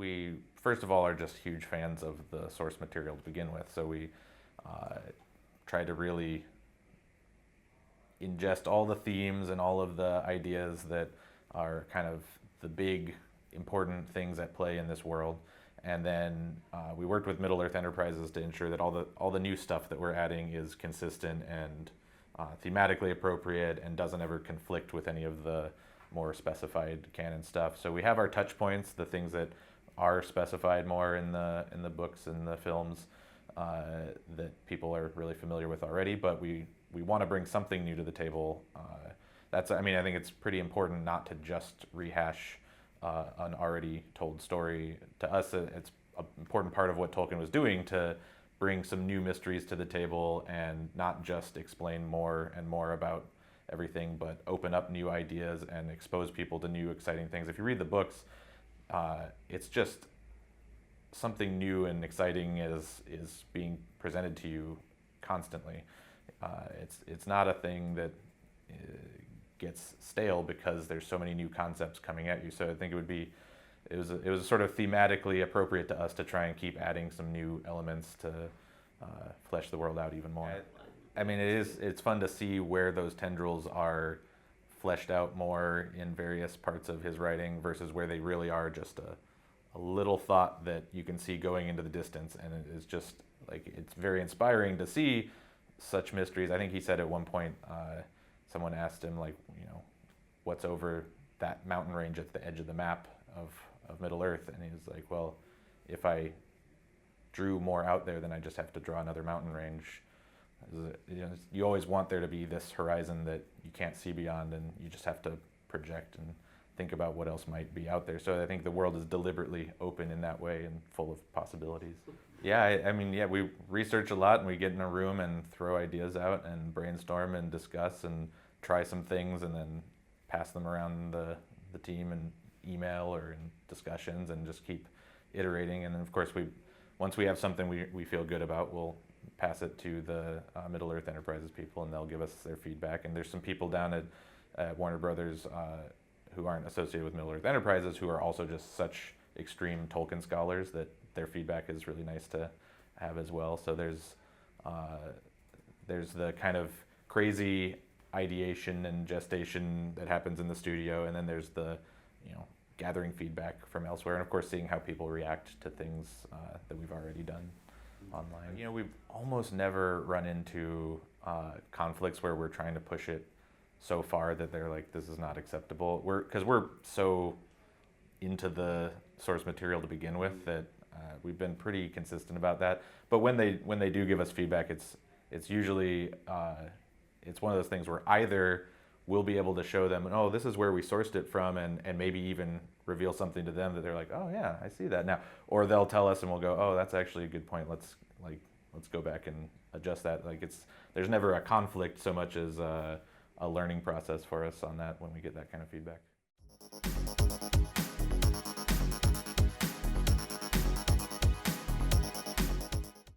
we first of all are just huge fans of the source material to begin with, so we try to really ingest all the themes and all of the ideas that are kind of the big important things at play in this world. And then we worked with Middle-earth Enterprises to ensure that all the new stuff that we're adding is consistent and thematically appropriate and doesn't ever conflict with any of the more specified canon stuff. So we have our touch points, the things that are specified more in the books and the films that people are really familiar with already, but we want to bring something new to the table. I think it's pretty important not to just rehash an already told story. To us, it's an important part of what Tolkien was doing to bring some new mysteries to the table and not just explain more and more about everything, but open up new ideas and expose people to new exciting things. If you read the books, it's just something new and exciting is being presented to you constantly. It's not a thing that gets stale because there's so many new concepts coming at you. So I think it was sort of thematically appropriate to us to try and keep adding some new elements to flesh the world out even more. I mean, it's fun to see where those tendrils are fleshed out more in various parts of his writing versus where they really are just a little thought that you can see going into the distance, and it is just like, it's very inspiring to see such mysteries. I think he said at one point, someone asked him, like, what's over that mountain range at the edge of the map of Middle Earth, and he was like, well, if I drew more out there, then I just have to draw another mountain range. You always want there to be this horizon that you can't see beyond, and you just have to project and think about what else might be out there. So I think the world is deliberately open in that way and full of possibilities. Yeah, we research a lot, and we get in a room and throw ideas out and brainstorm and discuss and try some things and then pass them around the team and email or in discussions and just keep iterating. And then of course, once we have something we feel good about, we'll pass it to the Middle-earth Enterprises people, and they'll give us their feedback. And there's some people down at Warner Brothers who aren't associated with Middle-earth Enterprises who are also just such extreme Tolkien scholars that their feedback is really nice to have as well. So there's the kind of crazy ideation and gestation that happens in the studio, and then there's the gathering feedback from elsewhere, and of course seeing how people react to things that we've already done online. We've almost never run into conflicts where we're trying to push it so far that they're like, this is not acceptable. Because we're so into the source material to begin with that we've been pretty consistent about that. But when they do give us feedback, it's usually it's one of those things where either we'll be able to show them, oh, this is where we sourced it from, and maybe even reveal something to them that they're like, oh yeah, I see that now. Or they'll tell us and we'll go, oh, that's actually a good point. Let's go back and adjust that. There's never a conflict so much as a learning process for us on that when we get that kind of feedback.